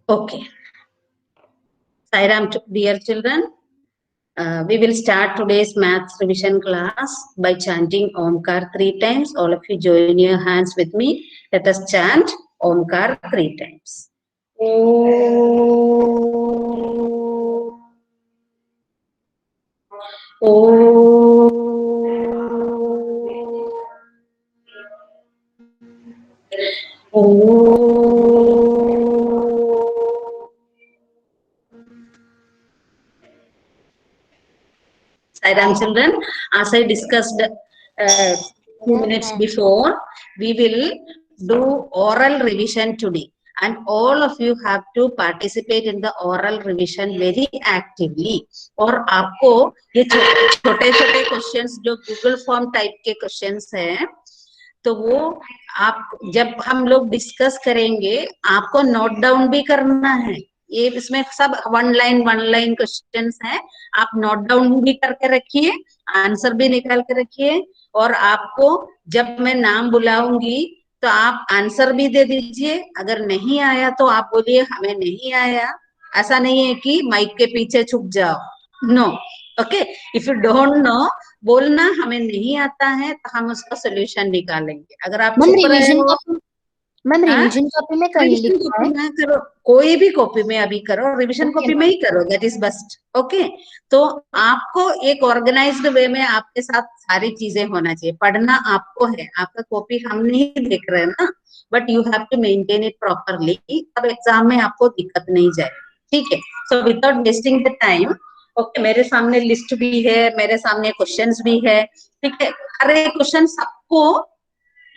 Okay. Sairam, dear children, we will start today's maths revision class by chanting Omkar 3 times. All of you join your hands with me. Let us chant Omkar 3 times. Sairam children, as I discussed few minutes before, we will do oral revision today, and all of you have to participate in the oral revision very actively. और आपको ये छोटे छोटे questions जो Google form type के questions हैं, तो वो आप जब हम लोग डिस्कस करेंगे आपको नोट डाउन भी करना है. ये इसमें सब वन लाइन क्वेश्चंस हैं. आप नोट डाउन भी करके रखिए, आंसर भी निकाल के रखिए, और आपको जब मैं नाम बुलाऊंगी तो आप आंसर भी दे दीजिए. अगर नहीं आया तो आप बोलिए हमें नहीं आया. ऐसा नहीं है कि माइक के पीछे छुप जाओ. No. Okay. If you don't know, बोलना हमें नहीं आता है तो हम उसका सोल्यूशन निकालेंगे. अगर आप चुप रहे हो, मैम रिवीजन कॉपी में कहीं रिविजन लिखा कॉपी है? में करो, कोई भी कॉपी में अभी करो, रिविजन कॉपी में ही करो, दैट इज बेस्ट. ओके. तो आपको एक ऑर्गेनाइज्ड वे में आपके साथ सारी चीजें होना चाहिए. पढ़ना आपको है, आपका कॉपी हम नहीं देख रहे हैं ना, but you have to maintain it properly. तब एग्जाम में आपको दिक्कत नहीं जाए. ठीक है. So without wasting the time, okay, मेरे सामने लिस्ट भी है, मेरे सामने क्वेश्चंस भी है. ठीक है. हर एक क्वेश्चन सबको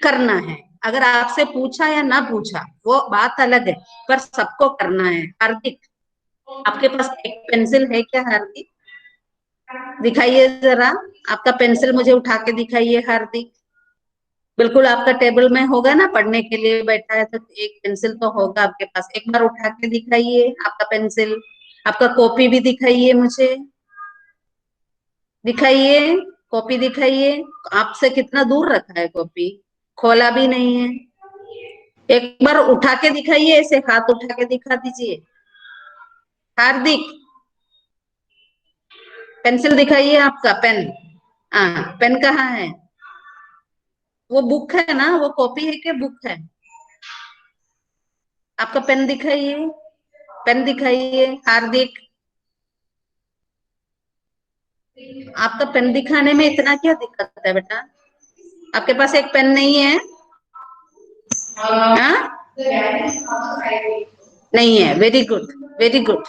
करना है. अगर आपसे पूछा या ना पूछा वो बात अलग है, पर सबको करना है. हार्दिक, आपके पास एक पेंसिल है क्या? हार्दिक, दिखाइए जरा. आपका पेंसिल मुझे उठा के दिखाइए. हार्दिक, बिल्कुल आपका टेबल में होगा ना, पढ़ने के लिए बैठा है तो एक पेंसिल तो होगा आपके पास. एक बार उठा के दिखाइए आपका पेंसिल. आपका कॉपी भी दिखाइए, मुझे दिखाइए. कॉपी दिखाइए. आपसे कितना दूर रखा है कॉपी? खोला भी नहीं है. एक बार उठा के दिखाइए, ऐसे हाथ उठा के दिखा दीजिए. हार्दिक, पेंसिल दिखाइए. आपका पेन, हाँ, पेन कहाँ है? वो बुक है ना, वो कॉपी है क्या बुक है? आपका पेन दिखाइए. पेन दिखाइए. हार्दिक, आपका पेन दिखाने में इतना क्या दिक्कत है बेटा? आपके पास एक पेन नहीं है? हाँ, नहीं है. Very good, very good.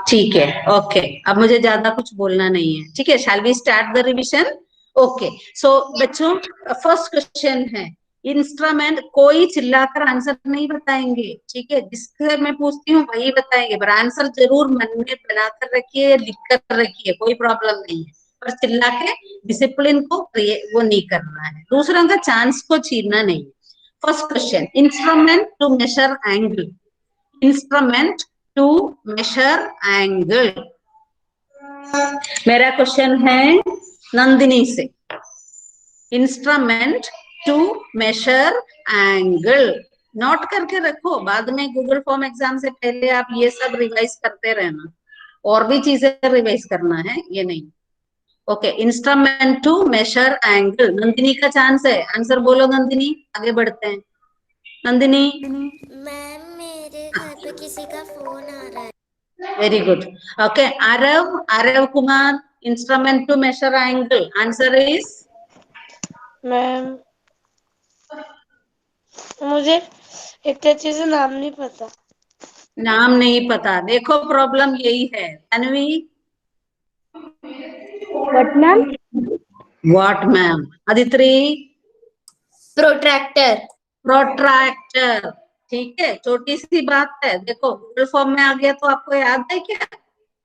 ठीक है. ओके. अब मुझे ज्यादा कुछ बोलना नहीं है. ठीक है. Shall we start the revision? Okay. So बच्चों, फर्स्ट क्वेश्चन है इंस्ट्रूमेंट. कोई चिल्लाकर आंसर नहीं बताएंगे. ठीक है. जिससे मैं पूछती हूँ वही बताएंगे, पर आंसर जरूर मन में बनाकर रखिए, लिख कर रखिए, कोई प्रॉब्लम नहीं है. पर चिल्ला के डिसिप्लिन को वो नहीं करना है. दूसरों का चांस को छीनना नहीं. First question, instrument to measure angle. Instrument to measure angle. मेरा क्वेश्चन है नंदिनी से. Instrument to measure angle. Note करके रखो, बाद में गूगल फॉर्म एग्जाम से पहले आप ये सब रिवाइज करते रहना. और भी चीजें रिवाइज करना है, ये नहीं. Okay. Instrument to measure angle. Nandini का चांस है. आंसर बोलो नंदिनी. आगे बढ़ते हैं. नंदिनी. मैम मेरे घर पे किसी का फोन आ रहा है. Very good. Okay. Aarav, Aarav Kumar, instrument to measure angle. Answer is? Ma'am मुझे इतने चीजें नाम नहीं पता. नाम नहीं पता. देखो प्रॉब्लम यही है. Tanvi. What ma'am? What ma'am? Aditri. Protractor. Protractor. ठीक है. छोटी सी बात है. देखो गूगल फॉर्म में आ गया तो आपको याद है क्या?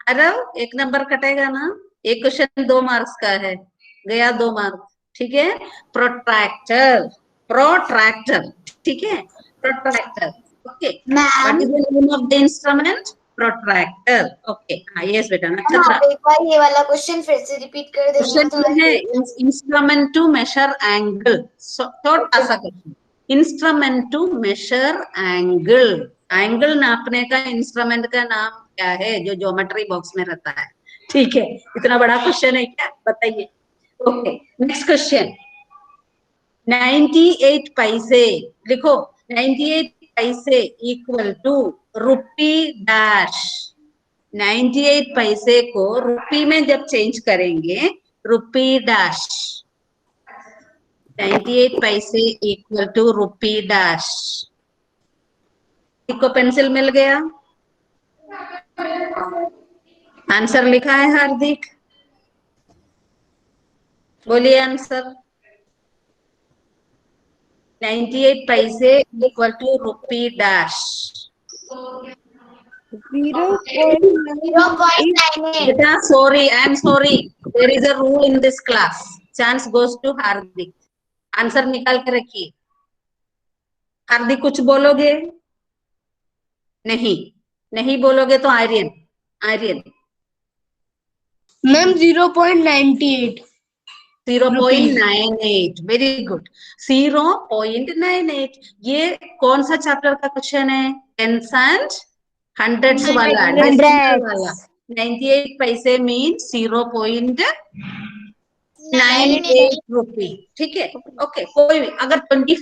अरव, एक नंबर कटेगा ना. एक क्वेश्चन 2 मार्क्स का है, गया 2 मार्क्स. ठीक है. Protractor, protractor. ठीक है. Protractor. Okay. What is the name of the instrument? Protractor. Okay. हाँ, यस बेटा. नक्षत्र, आप एक बार ये वाला क्वेश्चन फिर से रिपीट कर देंगे? क्वेश्चन है इंस्ट्रूमेंट टू मेजर एंगल. छोटा सा question. Instrument to measure angle. Angle नापने का इंस्ट्रूमेंट का नाम क्या है जो ज्योमेट्री बॉक्स में रहता है? ठीक है, इतना बड़ा क्वेश्चन है क्या, बताइए। Okay, next question. 98 पैसे लिखो। 98 पैसे इक्वल टू रुपी डैश। 98 पैसे को रुपी में जब चेंज करेंगे, रुपी डैश। 98 पैसे इक्वल टू रुपी डैश। को पेंसिल मिल गया? आंसर लिखा है हार्दिक, बोलिए आंसर। 98 पैसे इक्वल टू रुपी डैश। 0.98. बेटा sorry, I am sorry, there is a rule in this class. Chance goes to Hardik. Answer निकाल के रखिए। हार्दिक कुछ बोलोगे? नहीं, नहीं बोलोगे तो Aryan, Aryan. Ma'am 0.98. 0.98, very good. 0.98, ये कौन सा चैप्टर का क्वेश्चन है? टेंस एंड हंड्रेड्स वाला, डेसिमल वाला। 98 पैसे मीन 0.98 रुपी। ठीक है, ओके। कोई भी अगर 25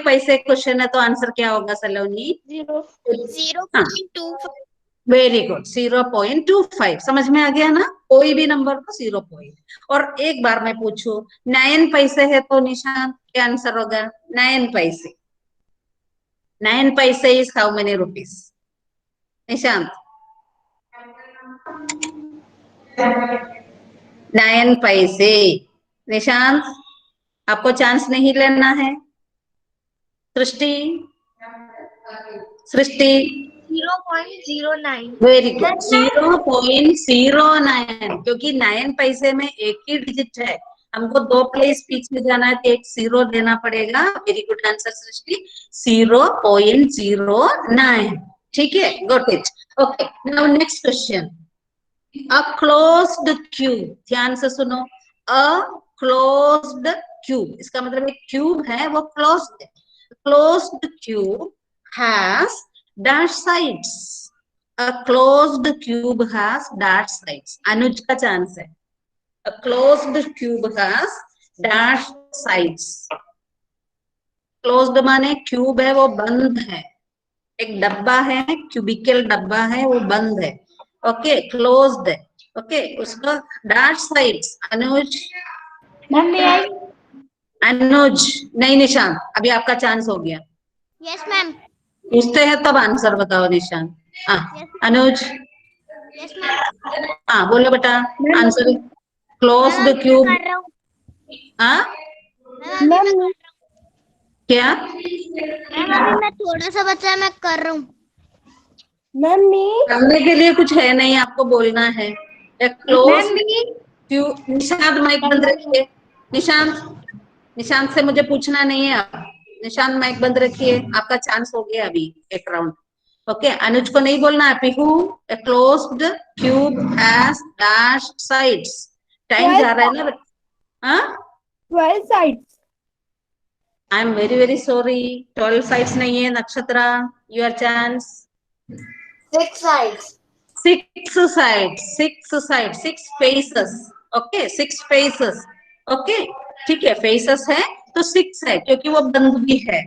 पैसे क्वेश्चन है तो आंसर क्या होगा सलोनी? 0.25। Very good, 0.25। समझ में आ गया ना? कोई भी नंबर को 0 पॉइंट। और एक बार मैं पूछू, 9 पैसे है तो निशांत क्या आंसर होगा? 9 पैसे, 9 पैसे is how many rupees? Nishant 9 पैसे। निशांत आपको चांस नहीं लेना है। सृष्टि, सृष्टि 0.09. वेरी गुड, 0.09, क्योंकि 9 पैसे में एक ही डिजिट है, हमको 2 प्लेस पीछे जाना है तो एक 0 देना पड़ेगा। वेरी गुड आंसर सृष्टि, 0.09। ठीक है, got it. Okay, now next question. A closed cube, ध्यान से सुनो। अ क्लोज्ड क्यूब, इसका मतलब एक क्यूब है वो क्लोज्ड है। Closed cube has dash sides. A closed cube has dash sides. अनुज का चांस है। A closed cube has dash sides. Closed माने क्यूब है वो बंद है। एक डब्बा है, क्यूबिकल डब्बा है वो बंद है। ओके, क्लोज्ड है। ओके, उसका dash sides. Anuj, ma'am may I? अनुज नहीं, निशांत अभी आपका चांस हो गया। Yes ma'am. पूछते हैं तब आंसर बताओ निशांत। अनुज, यस मैम। हाँ बोलो बेटा आंसर। Closed cube. कर रहा हूँ हाँ मैम क्या? मैम, अभी मैं थोड़ा सा बचा है, मैं कर रहा हूँ। Ma'am me. करने के लिए कुछ है नहीं, आपको बोलना है। Close ma'am me. Cube. Nishant mike बंद रखिए। निशांत, निशांत से मुझे पूछना नहीं है अब। निशांत माइक बंद रखिए, आपका चांस हो गया अभी एक राउंड। ओके, अनुज को नहीं बोलना है। Pihu, a closed cube has dash sides. Time जा रहा है ना? हाँ, 12 sides. I am very very sorry, 12 sides नहीं है। Nakshatra, your chance. 6 sides. 6 side, 6 side, 6 faces. Okay, 6 faces. Okay, ठीक है, फेसेस है तो 6 है क्योंकि वो बंद भी है।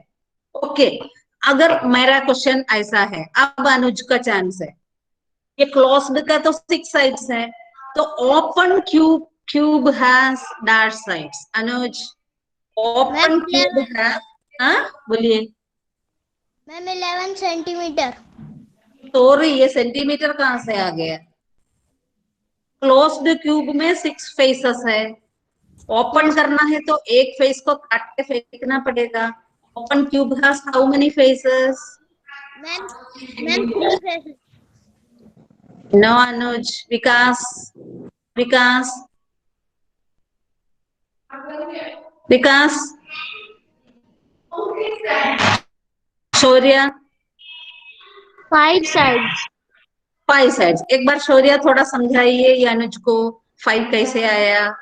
ओके, अगर मेरा क्वेश्चन ऐसा है, अब अनुज का चांस है। ये क्लोज्ड का तो 6 साइड्स है, तो open cube, cube has dash sides. Anuj, open cube है। हाँ बोलिए। Ma'am 11 centimetre. सॉरी, ये सेंटीमीटर कहाँ से आ गया? क्लोज्ड क्यूब में 6 फेसेस है। ओपन करना है तो एक फेस को काट के फेंकना पड़ेगा। Open cube has how many faces? Ma'am 3 faces. No Anuj. Vikas, Vikas, Vikas, Shaurya, 5 sides. 5 sides. एक बार शौर्य थोड़ा समझाइए ये अनुज को, 5 कैसे आया?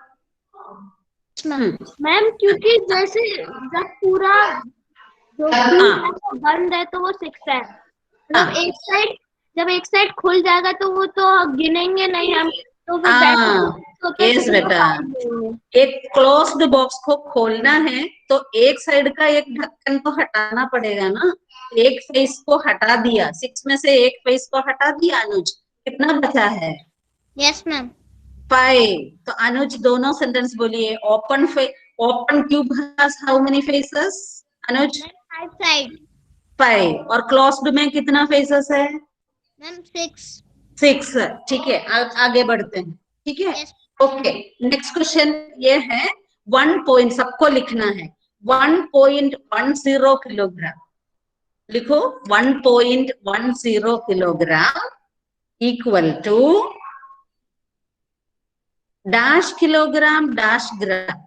मैम क्योंकि जैसे जब पूरा जो बंद है तो वो 6 है, मतलब एक साइड, जब एक साइड खुल जाएगा तो वो तो गिनेंगे नहीं हम, तो फिर यस बेटा, एक क्लोज्ड बॉक्स को खोलना है तो एक साइड का एक ढक्कन तो हटाना पड़ेगा ना। एक फेस को हटा दिया, 6 में से एक फेस को हटा दिया अनुज, कितना बचा है? Yes ma'am. 5। तो अनुज दोनों सेंटेंस बोलिए। Open tube has how many faces? Anuj 5 side. 5। और क्लोज्ड में कितना फेसेस है? मैम 6। 6। ठीक है, आगे बढ़ते हैं। ठीक है, यस। ओके। नेक्स्ट क्वेश्चन ये है, 1 पॉइंट सबको लिखना है, 1.10 किलोग्राम। लिखो 1.10 kilogram equal to dash kilogram dash gram.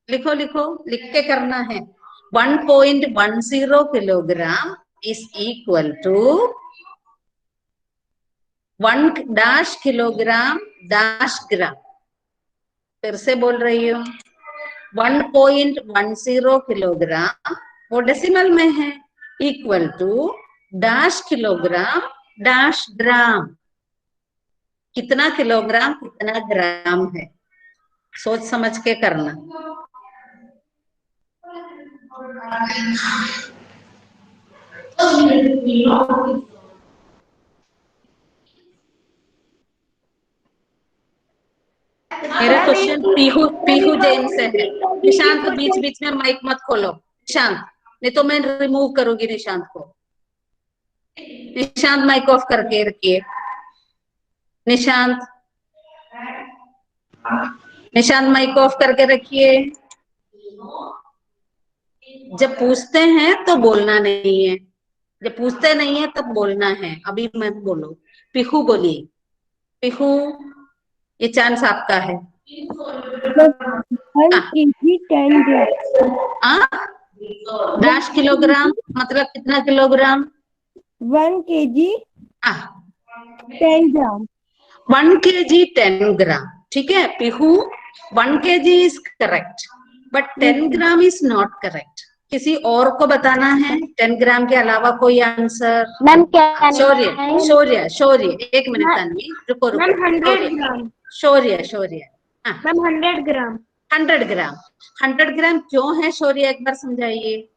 लिखो लिखो, लिख के करना है। 1.10 kilogram is equal to 1 dash kilogram dash gram. फिर से बोल रही हूँ, 1.10 किलोग्राम वो डेसिमल में है, equal to dash kilogram dash gram. कितना किलोग्राम कितना ग्राम है, सोच समझ के करना। मेरा क्वेश्चन पीहू जैन से है। निशांत बीच बीच में माइक मत खोलो निशांत, नहीं तो मैं रिमूव करूंगी निशांत को। निशांत माइक ऑफ करके रखिए। निशांत निशांत माइक ऑफ करके रखिए। जब पूछते हैं तो बोलना नहीं है, जब पूछते नहीं है तब बोलना है। अभी मत बोलो। पीहू बोलिए। पीहू, ये चांस आपका है। 1 kg 10 ग्राम। डैश किलोग्राम मतलब कितना किलोग्राम? 1 kg 10 ग्राम। 1 kg 10 ग्राम। ठीक है Pihu, 1 kg is correct but 10 gram is not correct. किसी और को बताना है 10 ग्राम के अलावा कोई आंसर? मैम क्या? शौर्य शौर्य शौर्य, एक मिनट तन्वी, रुको रुको। मैम 100 ग्राम। शौर्य शौर्य, मैम 100 ग्राम। 100 ग्राम। 100 ग्राम क्यों है शौर्य, एक बार समझाइए।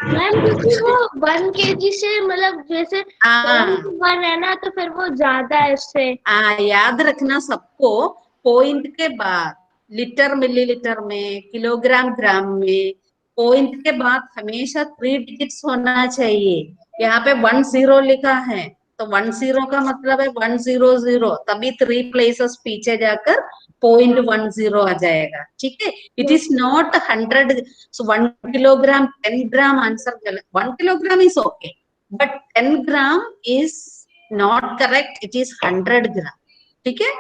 मैम क्योंकि वो 1 kg से मतलब जैसे 1 है ना, तो फिर वो ज्यादा है इससे। याद रखना सबको, पॉइंट के बाद लीटर मिलीलीटर में, किलोग्राम ग्राम में, पॉइंट के बाद हमेशा 3 डिजिट्स होना चाहिए। यहाँ पे 10 लिखा है तो 10 का मतलब है 100, तभी 3 प्लेसेस पीछे जाकर 0.10 आ जाएगा। ठीक है, it is not 100। So 1 kilogram 10 gram answer गलत। 1 kilogram is okay but 10 gram is not correct, it is 100 ग्राम। ठीक है,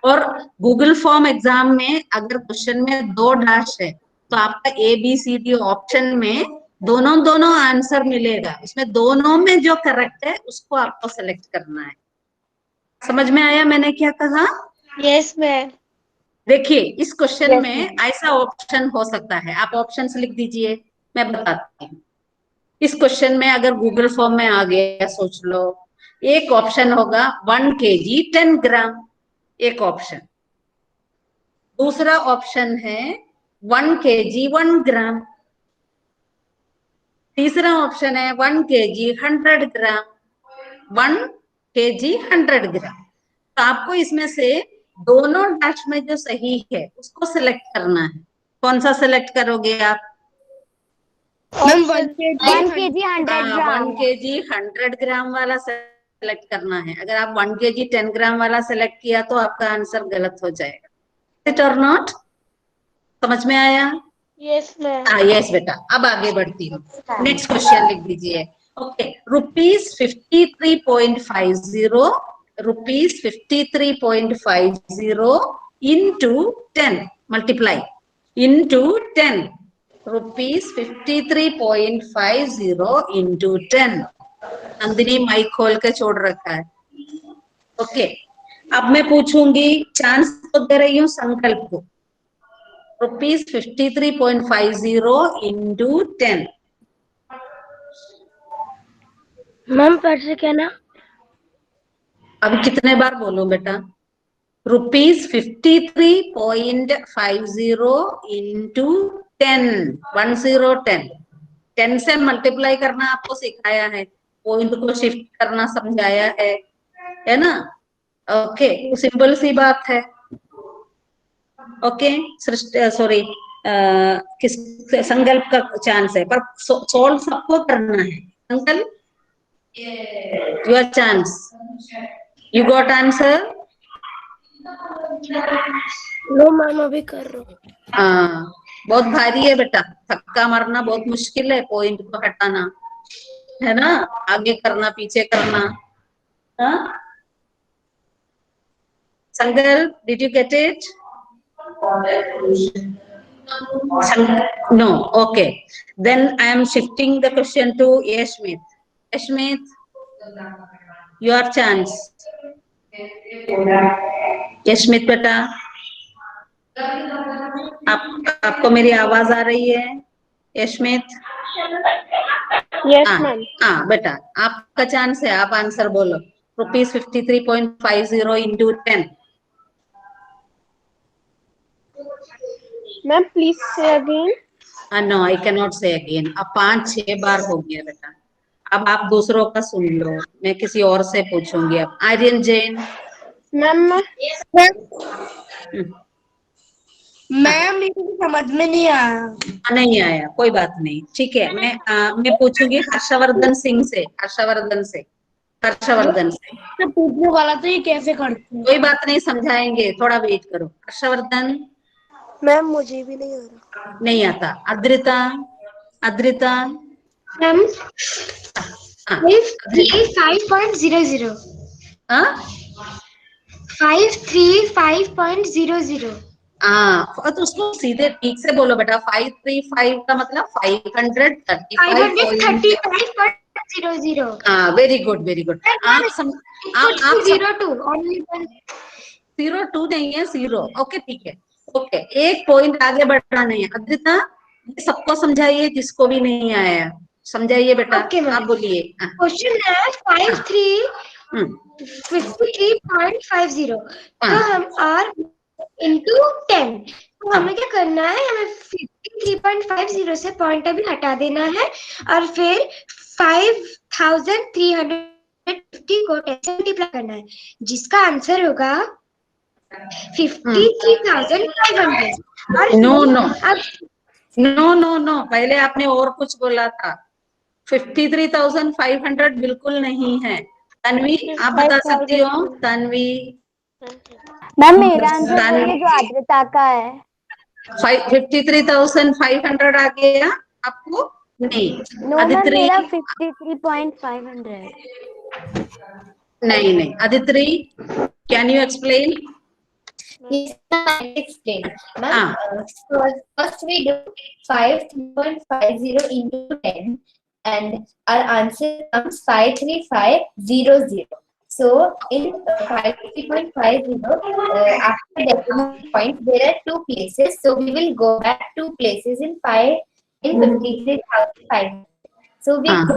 और गूगल फॉर्म एग्जाम में अगर क्वेश्चन में 2 डैश है तो आपका ABCD ऑप्शन में दोनों आंसर मिलेगा, उसमें दोनों में जो करेक्ट है उसको आपको सेलेक्ट करना है। समझ में आया मैंने क्या कहा? Yes ma'am. देखिए इस क्वेश्चन में ऐसा ऑप्शन हो सकता है, आप ऑप्शंस लिख दीजिए, मैं बताती हूँ। इस क्वेश्चन में अगर गूगल फॉर्म में आ गया, सोच लो, एक ऑप्शन होगा 1 kg 10 ग्राम, एक ऑप्शन। दूसरा ऑप्शन है 1 kg 1 ग्राम। तीसरा ऑप्शन है 1 kg 100 ग्राम। 1 kg 100 ग्राम। तो आपको इसमें से दोनों डैश में जो सही है उसको सिलेक्ट करना है। कौन सा सिलेक्ट करोगे आप? मैम 1 kg 100 ग्राम। 1 kg 100 ग्राम वाला सेलेक्ट करना है। अगर आप 1 kg 10 ग्राम वाला सेलेक्ट किया तो आपका आंसर गलत हो जाएगा। इट और नॉट? समझ में आया? Yes ma'am. यस बेटा, अब आगे बढ़ती हूँ। नेक्स्ट क्वेश्चन लिख दीजिए। Okay, ₹53.50, ₹53.50 into 10 multiply into 10, ₹53.50 into 10। Nandini mike खोल के छोड़ रखा है। ओके, अब मैं पूछूंगी, चांस तो दे रही हूँ संकल्प को, ₹53.50 इंटू 10। मैम फिर से क्या ना? अब कितने बार बोलूं बेटा? ₹53.50 इंटू 10, 10 से मल्टीप्लाई करना आपको सिखाया है, पॉइंट को शिफ्ट करना समझाया है ना? ओके, सिंपल सी बात है। ओके, सॉरी, किस संकल्प का चांस है, पर सोल्व सबको करना है। Sankalp, your chance, you got answer? No ma'am अभी कर रहा हूँ। हाँ, बहुत भारी है बेटा, थक्का मारना बहुत मुश्किल है, पॉइंट को हटाना, है ना? आगे करना, पीछे करना। हाँ, संकल्प, did you get it? No, okay. Then I am shifting the question to Yashmit. Yashmit, your chance. Yashmit बेटा, आपको मेरी आवाज आ रही है? यशमित? Yes ma'am. हाँ बेटा, आपका चांस है, आप आंसर बोलो। ₹53.50 into 10। Ma'am please say again. No, I can not say again. अब 5-6 बार हो गया बेटा, अब आप दूसरों का सुन लो, मैं किसी और से पूछूंगी। अब आर्यन जैन। मैम हम्म, मैम मेरे को समझ में नहीं आया। नहीं आया, कोई बात नहीं, ठीक है। मैं पूछूंगी हर्षवर्धन सिंह से, हर्षवर्धन से। तो पूछने वाला तो ये कैसे करते हैं? कोई बात नहीं, समझाएंगे, थोड़ा वेट करो। हर्षवर्धन? मैम मुझे भी नहीं आ रहा। नहीं आता। अद्रिता? अद्रिता? मैम हाँ, 535.00 हाँ? 535.00 हाँ, तो उसको सीधे ठीक से बोलो बेटा। 535 का मतलब 535. 535.00 हाँ, वेरी गुड, वेरी गुड। आप 02 only one. 02 नहीं है, 0। ओके, ठीक है। ओके, एक पॉइंट आगे बढ़ाना है। अद्रिता, ये सबको समझाइए, जिसको भी नहीं आया समझाइए बेटा। Okay, ma'am. आप बोलिए। क्वेश्चन है 53.50 तो हम आर इंटू 10, तो हमें क्या करना है, हमें 53.50 से पॉइंट अभी हटा देना है और फिर 5350 को 10 से मल्टीप्लाई करना है, जिसका आंसर होगा 53,500। और नो नो अब नो नो नो, पहले आपने और कुछ बोला था। 53,500 बिल्कुल नहीं है। तन्वी, आप बता सकती हो? तन्वी? मैम मेरा आंसर वही जो आद्रता का है। 53,500 आ गया आपको? नहीं। No ma'am Aditri? मेरा 53.500 नहीं नहीं। Aditri, can you explain? Yes, I explain. Ma'am, हाँ, first we do 5.50 into 10 and our answer comes 53500. So in 53.50, after decimal point, there are two places. So we will go back two places in 53,500. So we हाँ. go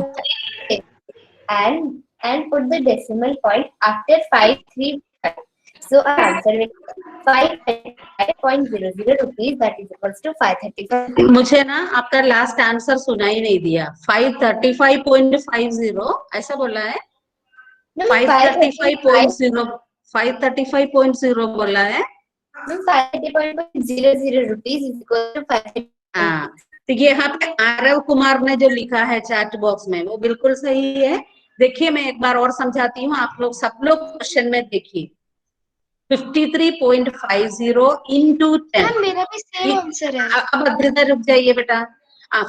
and put the decimal point after 535. So our answer will be 535.00 rupees, that is equals to 535. मुझे ना आपका last answer सुना ही नहीं दिया। 535.50 ऐसा बोला है? No, 535.0, 535.0 बोला है। 530.00 rupees is equal to 535. हाँ, तो ये यहाँ पे आरव कुमार ने जो लिखा है चैट बॉक्स में, वो बिल्कुल सही है। देखिए, मैं एक बार और समझाती हूँ, आप लोग सब लोग क्वेश्चन में देखिए। 53.50 इंटू 10। मैम मेरा भी सेम आंसर है। अब अद्रिता रुक जाइए बेटा।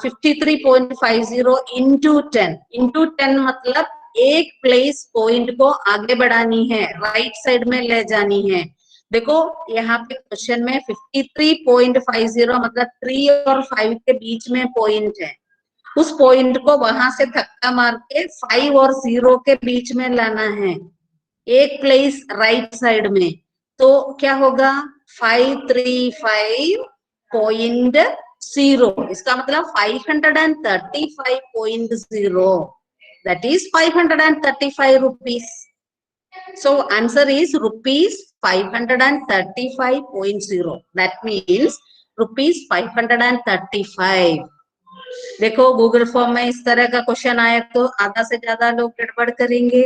53.50 इंटू 10 मतलब एक प्लेस पॉइंट को आगे बढ़ानी है, राइट साइड में ले जानी है। देखो यहाँ पे क्वेश्चन में 53.50 मतलब 3 और 5 के बीच में पॉइंट है। उस पॉइंट को वहां से धक्का मार के 5 और 0 के बीच में लाना है। एक प्लेस राइट साइड में, तो क्या होगा 535.0, इसका मतलब 535.0, that is 535 rupees. So answer is rupees 535.0. That means rupees 535. देखो गूगल फॉर्म में इस तरह का क्वेश्चन आया तो आधा से ज्यादा लोग गड़बड़ करेंगे,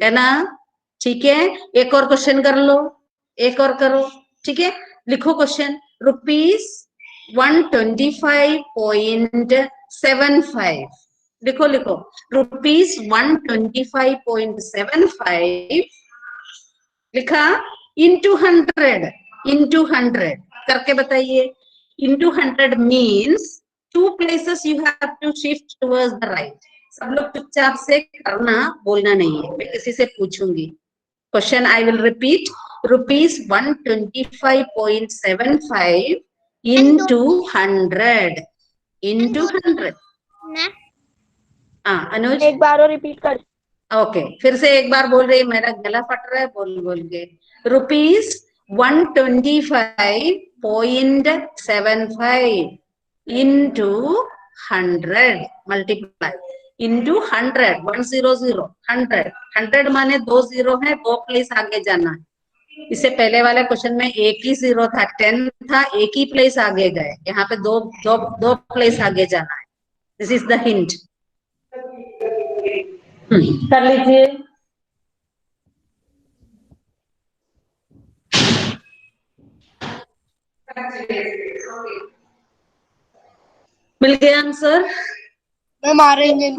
है ना? ठीक है, एक और क्वेश्चन कर लो, एक और करो, ठीक है? लिखो क्वेश्चन, रुपीज 125.75, लिखो लिखो, रुपीज 125.75 लिखा, इंटू 100 करके बताइए। Into 100 means 2 places you have to shift towards the right. सब लोग चुपचाप से करना, बोलना नहीं है, मैं किसी से पूछूंगी। Question I will repeat, rupees 125.75 into 100 into 100। हाँ अनुज, एक बार और रिपीट कर। ओके, फिर से एक बार बोल रही, मेरा गला फट रहा है बोल बोल के। रुपीज 125.75 into 100 मल्टीप्लाई into 100 100 माने 2 0 है, 2 प्लेस आगे जाना है। इससे पहले वाले क्वेश्चन में एक ही 0 था, 10 था, एक ही प्लेस आगे गए, यहाँ पे दो प्लेस आगे जाना है। This is the hint. कर लीजिए। मिल गया आंसर? मैम आ रही है।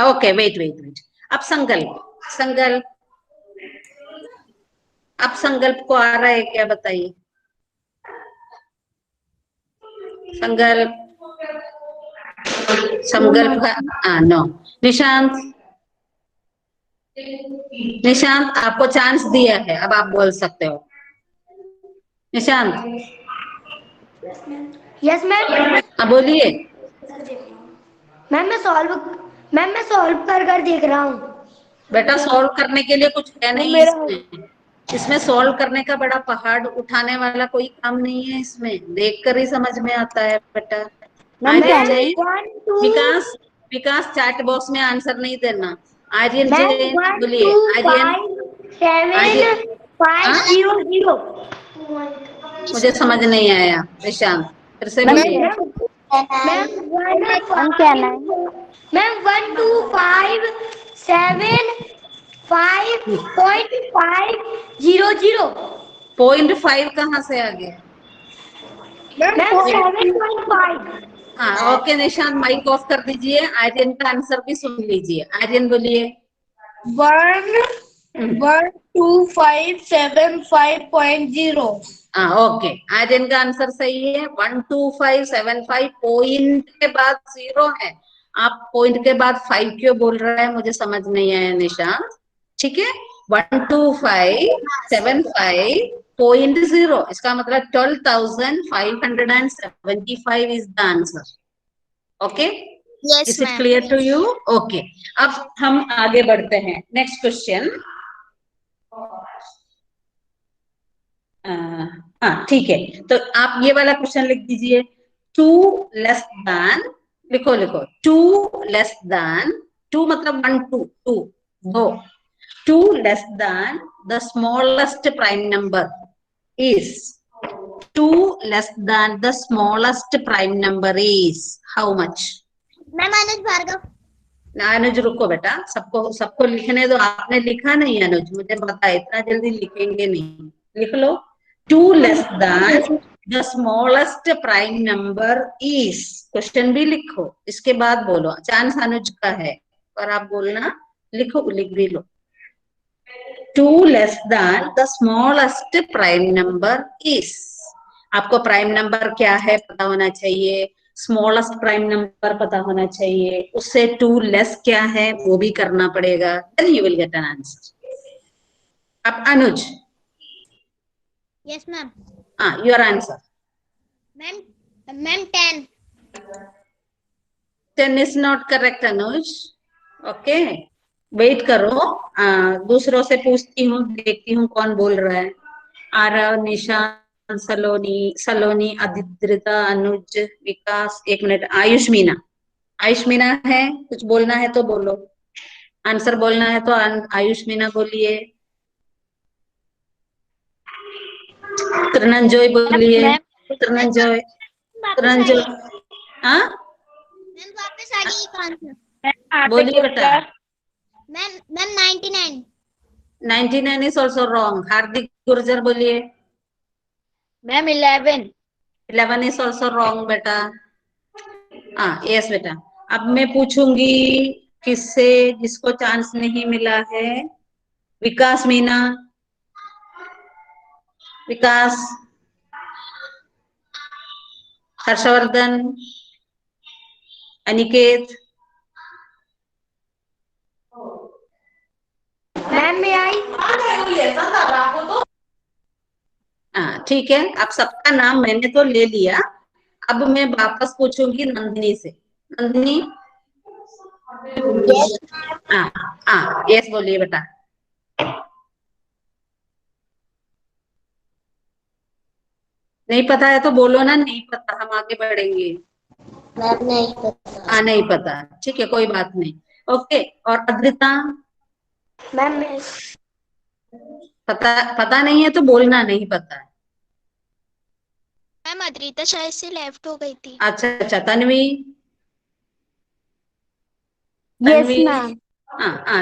Okay, wait. अब संकल्प अब संकल्प को आ रहा है क्या, बताइए? संकल्प का नो। निशांत आपको चांस दिया है, अब आप बोल सकते हो। Nishant, yes ma'am. अब बोलिए। मैम मैं सॉल्व कर देख रहा हूँ। बेटा सॉल्व करने के लिए कुछ है नहीं इसमें सॉल्व करने का बड़ा पहाड़ उठाने वाला कोई काम नहीं है, इसमें देखकर ही समझ में आता है बेटा। विकास चैट बॉक्स में आंसर नहीं देना। आर्यन जी बोलिए। आर्यन 500। मुझे समझ नहीं आया, निशांत फिर से बोलिए। मैम क्या ना 125.7.500। 0.5 कहाँ से आ गया? मैम 7.5। हाँ ओके निशांत, माइक ऑफ कर दीजिए, आर्यन का आंसर भी सुन लीजिए। आर्यन बोलिए। 12575.0। हाँ ओके, आर्यन का आंसर सही है। 12575 पॉइंट के बाद 0 है, आप पॉइंट के बाद 5 क्यों बोल रहा है, मुझे समझ नहीं आया निशांत। ठीक है, 12575.0, इसका मतलब 12,575 is the answer. Okay, is it clear to you? Okay, अब हम आगे बढ़ते हैं। Next question. हाँ ठीक है, तो आप ये वाला क्वेश्चन लिख दीजिए। 2 लेस देन, लिखो 2 लेस देन, 2 मतलब 1 2 2 2 less than the smallest prime number is 2 less than the smallest prime number is how much? Ma'am Anuj Bhargav. Anuj रुको बेटा, सबको लिखने दो। आपने लिखा नहीं अनुज, मुझे पता है इतना जल्दी लिखेंगे नहीं, लिख लो। 2 less than the smallest prime number is, question भी लिखो, इसके बाद बोलो। चांस अनुज का है और आप बोलना, लिखो, लिख भी लो। 2 less than the smallest prime number is, आपको प्राइम नंबर क्या है पता होना चाहिए, स्मॉलेस्ट प्राइम नंबर पता होना चाहिए, उससे 2 लेस क्या है वो भी करना पड़ेगा, then you will get an answer. अब Anuj. Yes ma'am. your answer. Ma'am 10। 10 is not correct Anuj. Okay, wait करो, दूसरों से पूछती हूँ, देखती हूँ कौन बोल रहा है। आरव, निशान, सलोनी, अदिद्रिता, अनुज, विकास, एक मिनट, आयुष मीना। आयुष मीना है, कुछ बोलना है तो बोलो, आंसर बोलना है तो आयुष मीना बोलिए। त्रिनंजोय बोलिए, त्रिनंजोय, त्रिनंजोय, हाँ मैम वापस आ गई एक आंसर। बोलिए बेटा। मैम 99। 99 is also wrong. हार्दिक गुर्जर बोलिए। मैम 11। 11 is also wrong बेटा। यस बेटा। अब मैं पूछूंगी किससे, जिसको चांस नहीं मिला है। विकास मीना, विकास, हर्षवर्धन, अनिकेत। मैम में आई। ठीक है, अब सबका नाम मैंने तो ले लिया। अब मैं वापस पूछूंगी नंदिनी से। नंदिनी, यस बोलिए बेटा। नहीं पता है तो बोलो ना, नहीं पता, हम आगे बढ़ेंगे। मैम नहीं पता। नहीं पता, ठीक है, कोई बात नहीं। ओके, और अद्रिता? मैम पता नहीं है तो बोलना नहीं पता है। मैम अद्रिता शायद से लेफ्ट हो गई थी। अच्छा, Tanvi? Yes Tanvi, ma'am.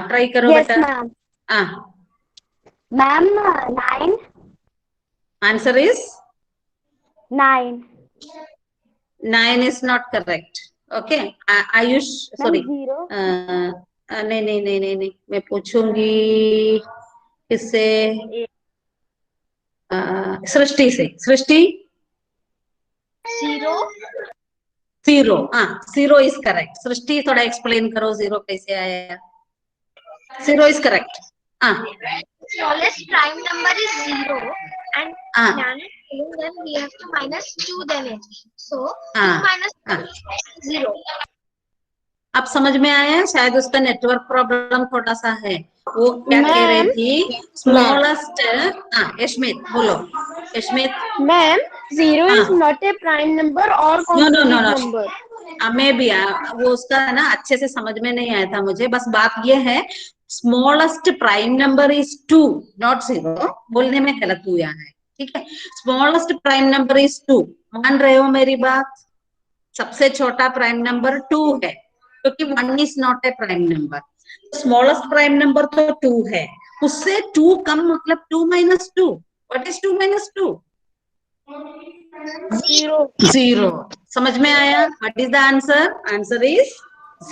Try करो यस बेटा। Ma'am. Ma'am 9। Answer is 9। 9 is not correct. Okay, Ayush, ma'am sorry, 0। नहीं, मैं पूछूंगी किससे? सृष्टि से। सृष्टि? 0। 0, 0 इज करेक्ट। सृष्टि थोड़ा एक्सप्लेन करो, 0 कैसे आया? 0 is correct. Smallest prime number is 0 and nan is telling them we have to minus 2 then it. So 2 minus 0. अब समझ में आया? शायद उसका नेटवर्क प्रॉब्लम थोड़ा सा है। वो क्या कह रही थी? स्मॉलेस्ट। यशमित बोलो। Yashmit? Ma'am 0 is not a prime number or composite No. number. मैं भी वो उसका है ना, अच्छे से समझ में नहीं आया था मुझे। बस बात ये है, smallest prime number is 2, not 0। बोलने में गलत हुआ है, ठीक है। Smallest prime number is 2। मान रहे हो मेरी बात? सबसे छोटा प्राइम नंबर 2 है, क्योंकि 1 is not a prime number. Smallest prime number तो 2 है, उससे 2 कम मतलब 2 minus 2। What is 2 minus 2? 0। समझ में आया? What is the answer? Answer is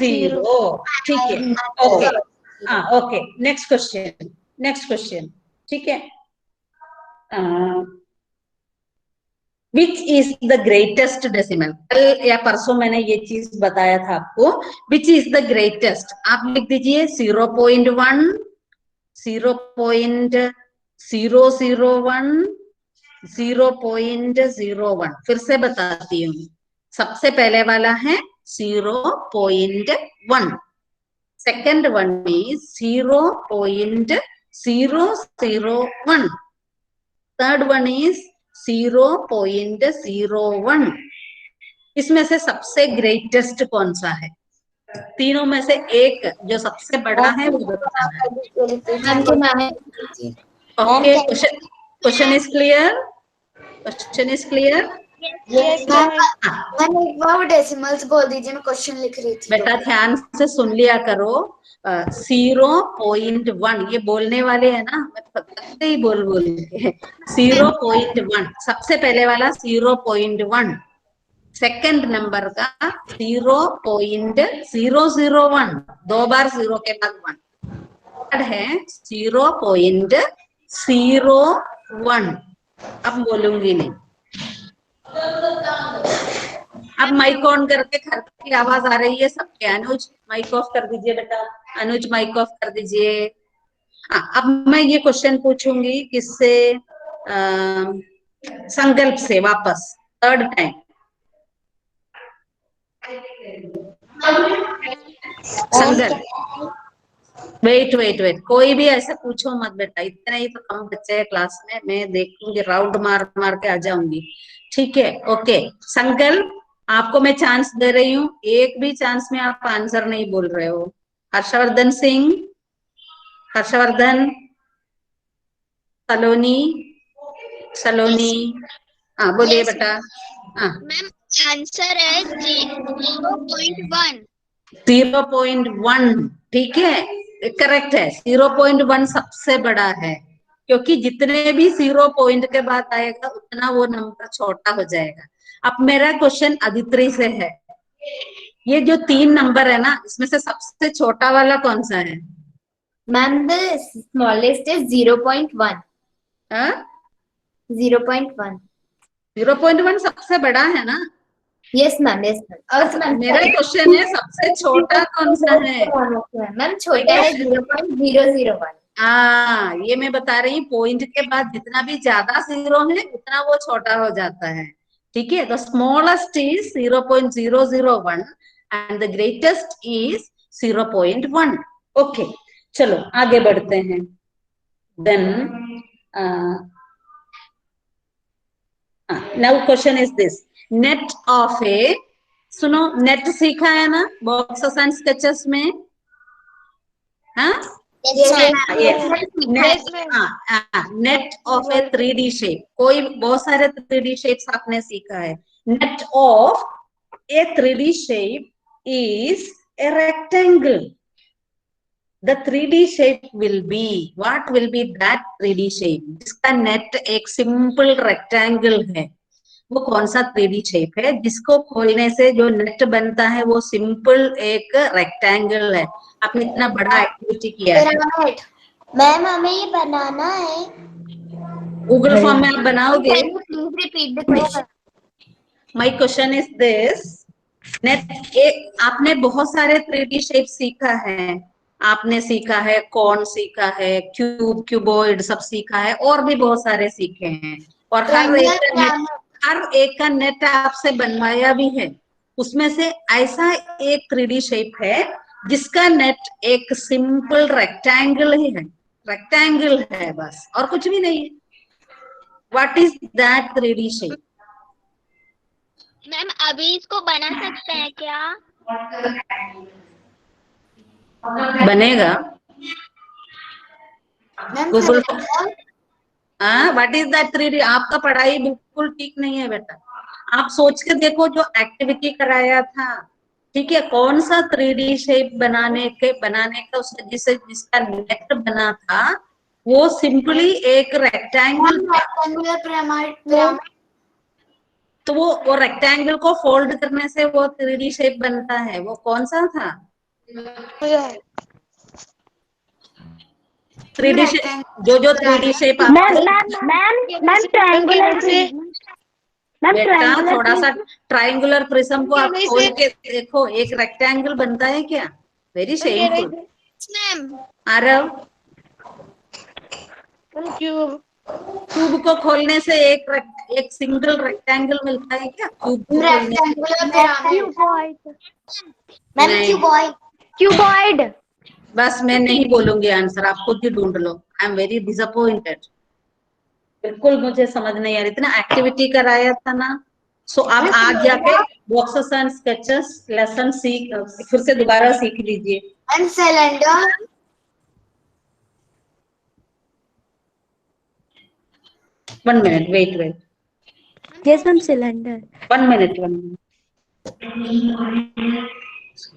0। ठीक है, ओके। ओके, नेक्स्ट क्वेश्चन, ठीक है। Which is the greatest decimal? कल या परसों मैंने ये चीज बताया था आपको। Which is the greatest? आप लिख दीजिए 0.1, 0.001, 0.01। फिर से बताती हूँ। सबसे पहले वाला है 0.1, second one is 0.001, third one is 0.01। इसमें से सबसे ग्रेटेस्ट कौन सा है? तीनों में से एक जो सबसे बड़ा है वो बताना है। मैम तो नाम है। Okay, question is clear? Question is clear? Ma'am एक बार डेसिमल्स बोल दीजिए, मैं क्वेश्चन लिख रही थी। बेटा ध्यान से सुन लिया करो। 0.1 ये बोलने वाले है ना, मैं पकड़ते ही बोल के 0.1 सबसे पहले वाला 0.1, सेकंड नंबर का 0.001, 2 बार 0 के बाद 1, थर्ड है 0.01। अब बोलूंगी नहीं। अब माइक ऑन करके घर की आवाज आ रही है सबके। अनुज माइक ऑफ कर दीजिए बेटा, अनुज माइक ऑफ कर दीजिए। अब मैं ये क्वेश्चन पूछूंगी किससे? संकल्प से वापस, थर्ड टाइम। संकल्प, वेट वेट वेट, कोई भी ऐसा पूछो मत बेटा, इतने ही तो कम बच्चे हैं क्लास में, मैं देखूंगी राउंड मार मार के आ जाऊंगी। ठीक है, ओके। संकल्प, आपको मैं चांस दे रही हूँ, एक भी चांस में आप आंसर नहीं बोल रहे हो। हर्षवर्धन सिंह, हर्षवर्धन, सलोनी, सलोनी, हाँ बोलिए Yes, बेटा। हाँ, मैम आंसर है 0.1। 0.1, ठीक है, करेक्ट है। 0.1 सबसे बड़ा है, क्योंकि जितने भी 0 पॉइंट के बाद आएगा उतना वो नंबर छोटा हो जाएगा। अब मेरा क्वेश्चन अदिति से है, ये जो 3 नंबर है ना, इसमें से सबसे छोटा वाला कौन सा है? Ma'am, the smallest is 0.1. हाँ? 0.1. 0.1 सबसे बड़ा है ना? Yes, ma'am. Yes, ma'am. Also, ma'am. मेरा क्वेश्चन है सबसे छोटा कौन सा है? मैम छोटा है 0.001. हाँ, ये मैं बता रही हूँ, पॉइंट के बाद जितना भी ज्यादा 0 है उतना वो छोटा हो जाता है। ठीक है, the smallest is 0.001 and the greatest is 0.1। Okay, चलो आगे बढ़ते हैं। Then now question is this, net of a, सुनो, नेट सीखा है ना बॉक्सेस एंड स्केचेस में? हाँ, net of A 3D shape, कोई बहुत सारे 3D शेप्स आपने सीखा है। Net of A 3D shape is a rectangle. The 3D shape will be, what will be that 3D shape? जिसका नेट एक सिंपल रेक्टेंगल है, वो कौन सा 3D शेप है जिसको खोलने से जो नेट बनता है वो सिंपल एक रेक्टेंगल है? आपने इतना बड़ा एक्टिविटी किया है, पिरामिड। मैम हमें ये बनाना है। गूगल फॉर्म में आप बनाओगे। Can you please repeat the question? My question is this, net एक, आपने बहुत सारे 3D शेप सीखा है, आपने सीखा है कॉन सीखा है, क्यूब, क्यूबॉइड सब सीखा है, और भी बहुत सारे सीखे हैं, और हर एक का नेट आपसे बनवाया भी है। उसमें से ऐसा एक 3D शेप है जिसका नेट एक सिंपल रेक्टेंगल ही है, रेक्टेंगल है बस, और कुछ भी नहीं है। What is that 3D shape? Ma'am अभी इसको बना सकते हैं क्या? बनेगा गूगल। हाँ, व्हाट इज दैट 3D? आपका पढ़ाई बिल्कुल ठीक नहीं है बेटा, आप सोच के देखो जो एक्टिविटी कराया था, ठीक है, कौन सा 3D शेप बनाने का उसका जिसका नेट बना था वो सिंपली एक रेक्टेंगल, तो वो रेक्टेंगल को फोल्ड करने से वो 3D शेप बनता है, वो कौन सा था? 3D शेप, जो 3D शेप मैम ट्रायंगुलर बेटा, थोड़ा सा ट्रायंगुलर प्रिज्म को आप खोल के देखो, एक रेक्टेंगल बनता है क्या? Very shameful. Ma'am Aarav, cube को खोलने से एक सिंगल रेक्टेंगल मिलता है क्या? क्यूब को खोलने से? क्यूबॉइड। बस मैं नहीं बोलूंगी आंसर, आप खुद ही ढूंढ लो। आई एम वेरी डिसअपॉइंटेड, बिल्कुल मुझे समझ नहीं आ रही, इतना एक्टिविटी कराया था ना। सो आप आज जाके बॉक्सेस एंड स्केचेस लेसन फिर से दोबारा सीख लीजिए। Cylinder. 1 minute, wait. Yes ma'am cylinder. 1 minute.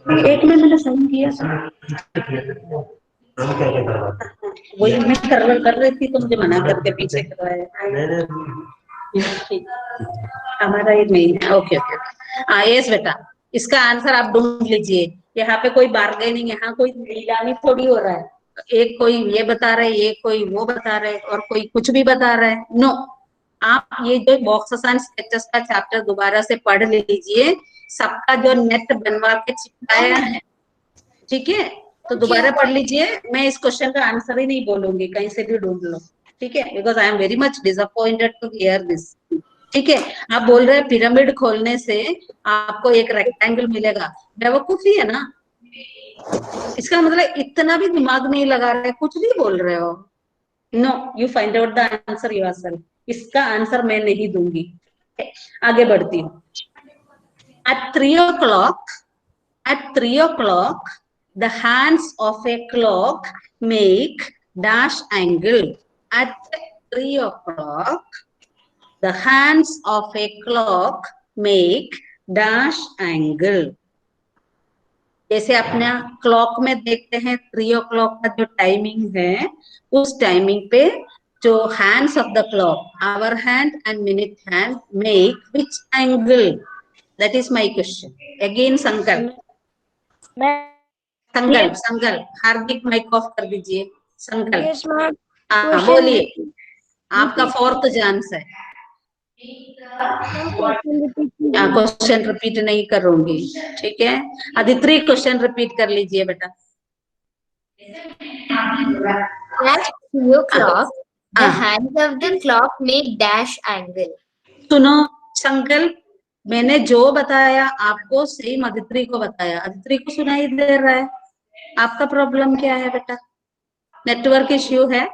1 minute मैंने साइन किया था, वही मैं कर रही थी तो मुझे मना करके पीछे करवाया। हमारा ये नहीं है। ओके। यस बेटा, इसका आंसर आप ढूंढ लीजिए। यहाँ पे कोई बार्गेनिंग, यहाँ कोई नीलामी थोड़ी हो रहा है, एक कोई ये बता रहे, ये कोई वो बता रहे, और कोई कुछ भी बता रहा है। नो, आप ये जो बॉक्सेस एंड स्केचेस का चैप्टर दोबारा से पढ़ लीजिए, सबका जो नेट बनवा के चिपकाया है, ठीक है, तो दोबारा पढ़ लीजिए। मैं इस क्वेश्चन का आंसर ही नहीं बोलूंगी, कहीं से भी ढूंढ लो, ठीक है, because I am very much disappointed to hear this. ठीक है, आप बोल रहे हैं पिरामिड खोलने से आपको एक रेक्टेंगल मिलेगा, बेवकूफी है ना। इसका मतलब इतना भी दिमाग नहीं लगा रहे, कुछ भी बोल रहे हो। No, you find out the answer yourself. इसका आंसर मैं नहीं दूंगी। आगे बढ़ती हूँ। At 3 o'clock, the hands of a clock make dash angle. At 3 o'clock, the hands of a clock make dash angle. जैसे अपने क्लॉक में देखते हैं 3 o'clock का जो टाइमिंग है, उस टाइमिंग पे जो hands of the clock, hour hand and minute hand, make which angle? That is my question. Again, संकल्प हार्दिक माइक ऑफ कर दीजिए। संकल्प, Yes, ma'am. हाँ बोलिए, आपका 4th चांस है। क्वेश्चन रिपीट नहीं करूंगी, ठीक है। आदित्य क्वेश्चन रिपीट कर लीजिए बेटा। At 3 o'clock, the hands of the clock make dash angle. सुनो संकल्प, मैंने जो बताया आपको सेम आदित्य को बताया। आदित्य को सुनाई दे रहा है? आपका प्रॉब्लम क्या है बेटा? नेटवर्क इश्यू है?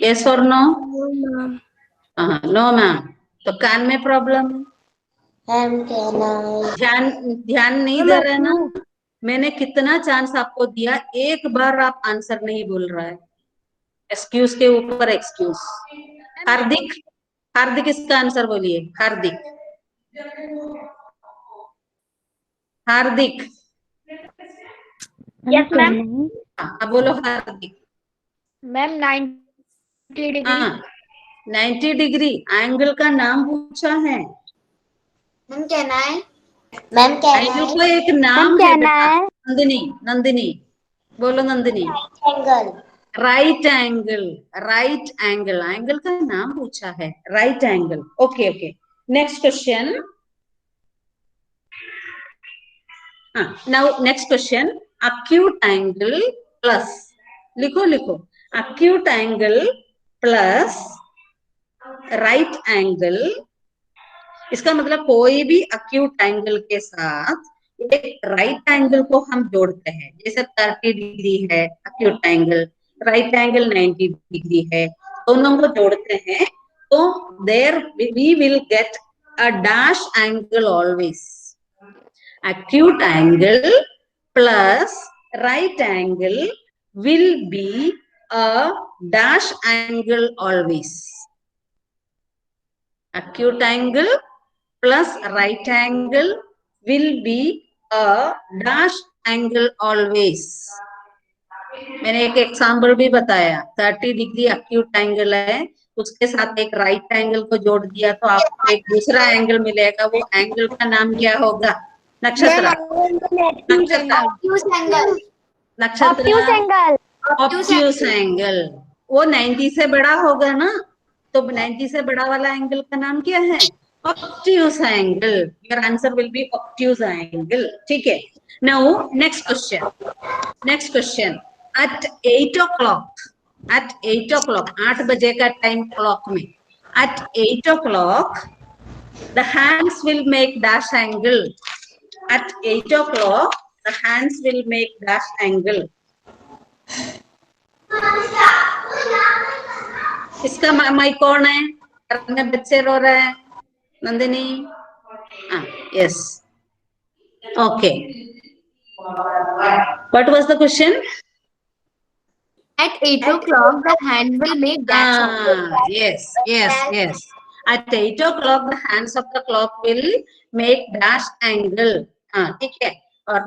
यस और नो? No ma'am. तो कान में प्रॉब्लम है? ध्यान नहीं दे रहे ना? मैंने कितना चांस आपको दिया, एक बार आप आंसर नहीं बोल रहा है। एक्सक्यूज के ऊपर एक्सक्यूज। हार्दिक इसका आंसर बोलिए। Hardik yes ma'am. अब बोलो Hardik. Ma'am 90 degree. 90 degree angle का नाम पूछा है। मैम कहना है एंगल को एक नाम है बेटा। नंदिनी बोलो। Nandini, right angle. एंगल का नाम पूछा है, right angle. Okay. Next question. Now next question, acute angle plus, लिखो acute angle plus right angle। इसका मतलब कोई भी acute angle के साथ एक right angle को हम जोड़ते हैं। जैसे 30 डिग्री है acute angle, right angle 90 degree है, दोनों को जोड़ते हैं तो there we will get a dash angle always। Acute angle plus right angle will be a dash angle always। Acute angle plus right angle will be a dash angle always। मैंने एक example भी बताया, 30 degree acute angle है, उसके साथ एक right angle को जोड़ दिया तो आपको एक दूसरा एंगल मिलेगा। वो एंगल का नाम क्या होगा? नक्षत्र। Obtuse angle. वो 90 से बड़ा होगा ना, तो 90 से बड़ा वाला एंगल का नाम क्या है? Obtuse angle. Your answer will be obtuse angle. ठीक है। Now next question. At 8 o'clock, 8 बजे का टाइम क्लॉक में, at 8 o'clock, the hands will make dash angle। At 8 o'clock, the hands will make dash angle। इसका mic कौन है? अपने बच्चे रो रहे हैं। Nandini, yes, okay। What was the question? At 8 o'clock, the hand will make dash angle. Yes. At 8 o'clock, the hands of the clock will make dash angle। ठीक है। और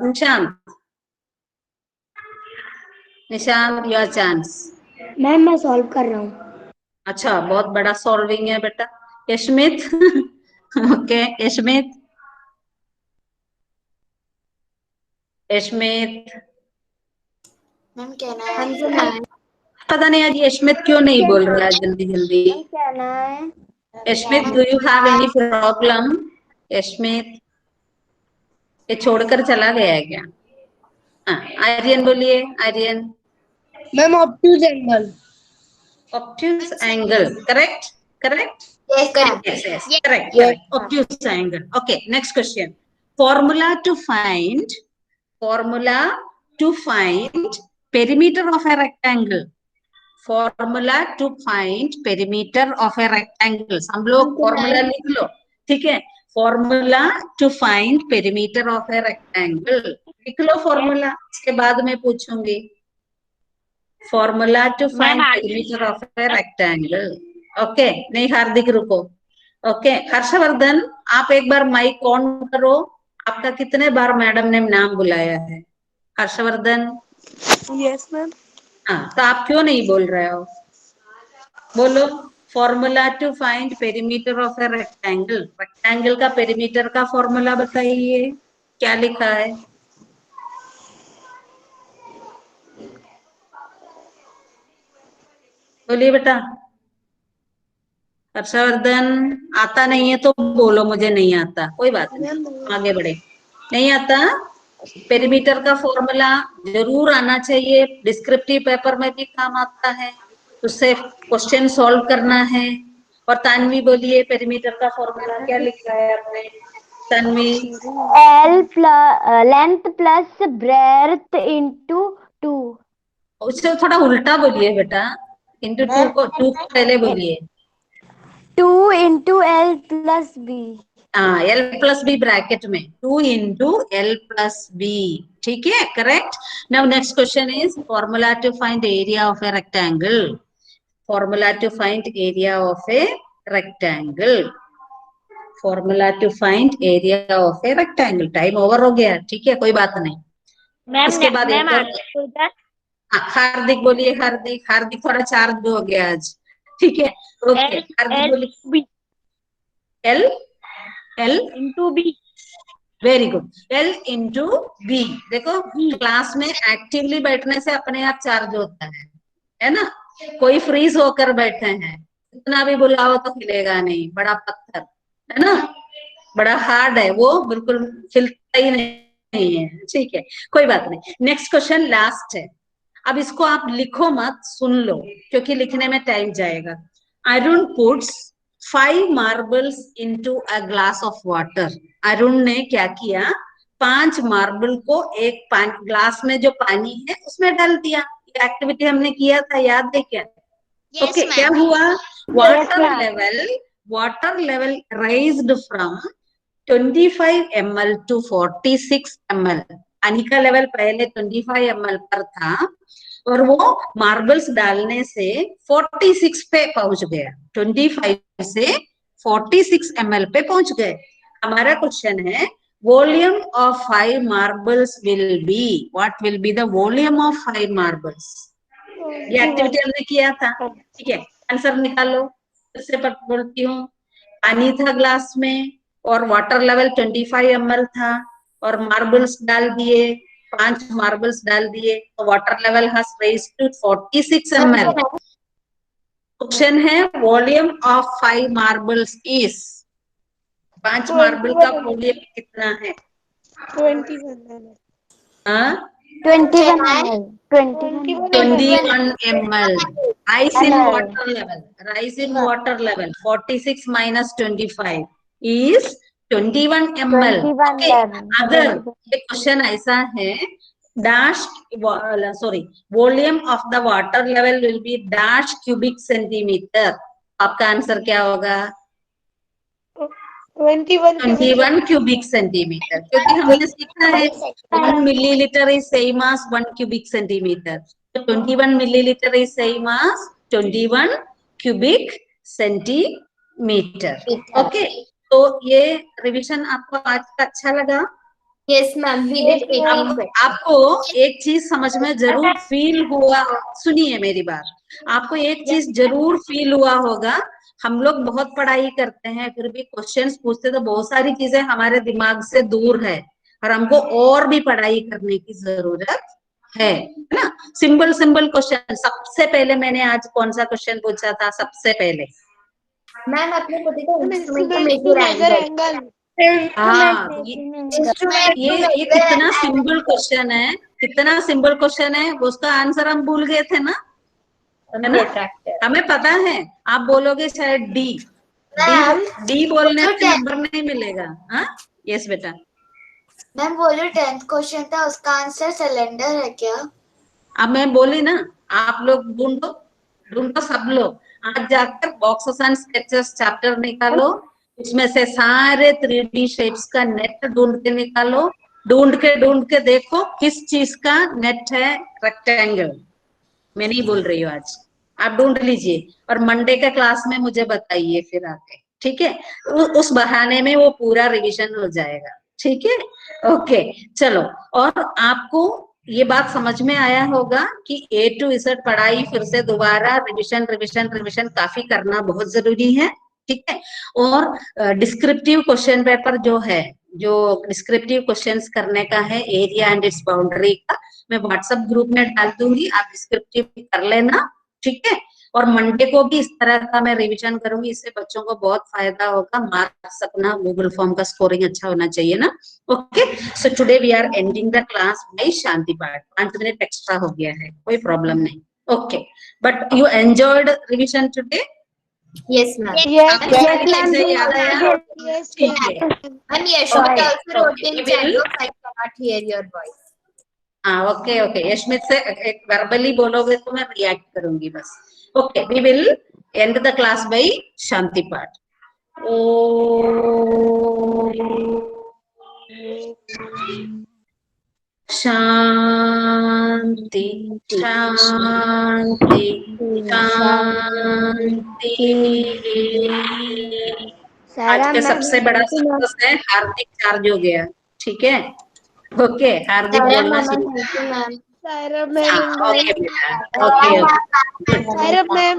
निशांत योर चांस। मैम मैं सॉल्व कर रहा हूँ। अच्छा, बहुत बड़ा सॉल्विंग है बेटा। यशमित ओके, यशमित मैम कहना है पता नहीं आज यशमित क्यों नहीं बोल रहा है जल्दी। Yashmit, do you have any problem? Yashmit, ये छोड़कर चला गया है क्या? आर्यन बोलिए। Aryan. Ma'am obtuse angle. Obtuse angle, correct? yes correct। Obtuse angle। Okay, next question। Formula to find formula to find perimeter of a rectangle. Formula to find perimeter of a rectangle. सब लोग formula लिख लो, ठीक है? Formula to find perimeter of a rectangle. लिख लो formula, इसके बाद मैं पूछूंगी. Formula to find perimeter of a rectangle. Okay, नहीं हार्दिक रुको. ओके, हर्षवर्धन आप एक बार माइक ऑन करो. आपका कितने बार मैडम ने नाम बुलाया है? हर्षवर्धन. Yes ma'am. हाँ, तो आप क्यों नहीं बोल रहे हो? बोलो. Formula to find perimeter of a rectangle. Rectangle का पेरीमीटर का फॉर्मूला बताइए, क्या लिखा है? बोलिए बेटा. हर्षवर्धन आता नहीं है तो बोलो मुझे नहीं आता, कोई बात नहीं, आगे बढ़े. नहीं आता? पेरीमीटर का फॉर्मूला जरूर आना चाहिए, डिस्क्रिप्टिव पेपर में भी काम आता है, उससे क्वेश्चन सॉल्व करना है. और तानवी बोलिए पेरीमीटर का फॉर्मूला क्या लिखा है आपने? Tanvi. Length plus breadth into 2. उससे थोड़ा उल्टा बोलिए बेटा. इंटू 2 को पहले बोलिए. 2 इंटू एल प्लस बी. हाँ, L प्लस बी ब्रैकेट में 2 इंटू एल प्लस बी. ठीक है, correct. Now next question is formula to find area of a rectangle. Formula to find area of a rectangle. Formula to find area of a rectangle. Time over हो गया, ठीक है, कोई बात नहीं. इसके बाद एक और हार्दिक बोलिए. हार्दिक. हार्दिक थोड़ा चार्ज हो गया आज, ठीक है. ओके, हार्दिक बोलिए. L into b. Very good. L into b. देखो, क्लास में एक्टिवली बैठने से अपने आप चार्ज होता है ना. कोई फ्रीज होकर बैठे हैं, इतना भी बुलाओ तो हिलेगा नहीं. बड़ा पत्थर है ना, बड़ा हार्ड है वो, बिल्कुल हिलता ही नहीं है. ठीक है, कोई बात नहीं. नेक्स्ट क्वेश्चन लास्ट है. अब इसको आप लिखो मत, सुन लो, क्योंकि लिखने में टाइम जाएगा. Arun puts 5 marbles into a glass of water. Arun ने क्या किया? 5 मार्बल को एक ग्लास में जो पानी है उसमें डाल दिया. ये एक्टिविटी हमने किया था, याद है क्या? ओके, क्या हुआ? Water level raised from 25 ml to 46 ml. पानी का लेवल पहले 25 ml पर था और वो मार्बल्स डालने से 46 पे पहुंच गया. 25 से 46 ml पे पहुंच गए. हमारा क्वेश्चन है volume of 5 marbles will be. What will be the volume of 5 marbles? ये एक्टिविटी हमने किया था, ठीक है. आंसर निकालो. इससे बोलती हूँ, पानी था ग्लास में और वाटर लेवल 25 ml था और मार्बल्स डाल दिए, 5 मार्बल्स डाल दिए, तो water level has raised to 46 ml. Question है volume of 5 marbles is. 5 marble का वॉल्यूम कितना है? 21 ml. हाँ, 21 ml. 21 ml. Rise in water level. Rise in water level. 46 minus 25 is 21 ml. Okay. अगर ये क्वेश्चन ऐसा है, dash volume of the water level will be dash cubic centimeter. आपका answer क्या होगा? 21 cubic centimeter. क्योंकि हमने सीखा है 1 milliliter is same as 1 cubic centimeter. So 21 milliliter is same as 21 cubic centimeter. Okay. तो ये रिवीजन आपको आज का अच्छा लगा? Yes, ma'am. We did 18 questions. आपको एक चीज समझ में जरूर फील हुआ, सुनिए मेरी बात, आपको एक चीज जरूर फील हुआ होगा. हम लोग बहुत पढ़ाई करते हैं, फिर भी क्वेश्चंस पूछते तो बहुत सारी चीजें हमारे दिमाग से दूर है और हमको और भी पढ़ाई करने की जरूरत है ना. Simple question. सबसे पहले मैंने आज कौन सा क्वेश्चन पूछा था? सबसे पहले मैम आपने को देखा इंस्ट्रूमेंट का मेजर एंगल. हाँ, ये कितना सिंपल क्वेश्चन है, कितना सिंपल क्वेश्चन है. उसका आंसर हम भूल गए थे ना, है ना? हमें पता है. आप बोलोगे शायद डी बोलने से नंबर नहीं मिलेगा. हाँ, यस बेटा. मैम वो जो 10th क्वेश्चन था उसका आंसर सिलेंडर है क्या? अब मैं बोली ना, आप लोग ढूंढो सब लोग। आज जाकर बॉक्सेस एंड स्केचेस चैप्टर निकालो, उसमें से सारे 3D शेप्स का नेट ढूंढ के निकालो, ढूंढ के देखो किस चीज का नेट है रेक्टेंगल। मैं नहीं बोल रही हूँ आज, आप ढूंढ लीजिए और मंडे के क्लास में मुझे बताइए फिर आके, ठीक है? उस बहाने में वो पूरा रिवीजन हो जाएगा, ठीक है? ओके, चलो। और आपको ये बात समझ में आया होगा कि A to Z पढ़ाई फिर से दोबारा रिविजन काफी करना बहुत जरूरी है, ठीक है? और डिस्क्रिप्टिव क्वेश्चन पेपर जो है, जो डिस्क्रिप्टिव क्वेश्चंस करने का है एरिया एंड इट्स बाउंड्री का, मैं व्हाट्सएप ग्रुप में डाल दूंगी, आप डिस्क्रिप्टिव कर लेना, ठीक है? और मंडे को भी इस तरह का मैं रिवीजन करूंगी, इससे बच्चों को बहुत फायदा होगा। मार्क्स अपना गूगल फॉर्म का स्कोरिंग अच्छा होना चाहिए ना। Okay, so today we are ending the class by shanti path. 5 minute extra हो गया है, कोई प्रॉब्लम नहीं। Okay, but you enjoyed revision today? Yes, ma'am. आपको सारी चीजें याद आया? ठीक है, And Yashwant Okay, also wrote okay. in We chat will- box, I cannot hear your voice. हाँ, ओके ओके, यशमित से एक वर्बली बोलोगे तो मैं रिएक्ट करूंगी बस। Okay, we will end the class by shanti path. शांति शांति शांति। आज के सबसे बड़ा सक्सेस है हार्दिक चार्ज हो गया, ठीक है? ओके, हार्दिक बोलना शुरू। सायरा मैम ओके बेटा, ओके ओके, सायरा मैम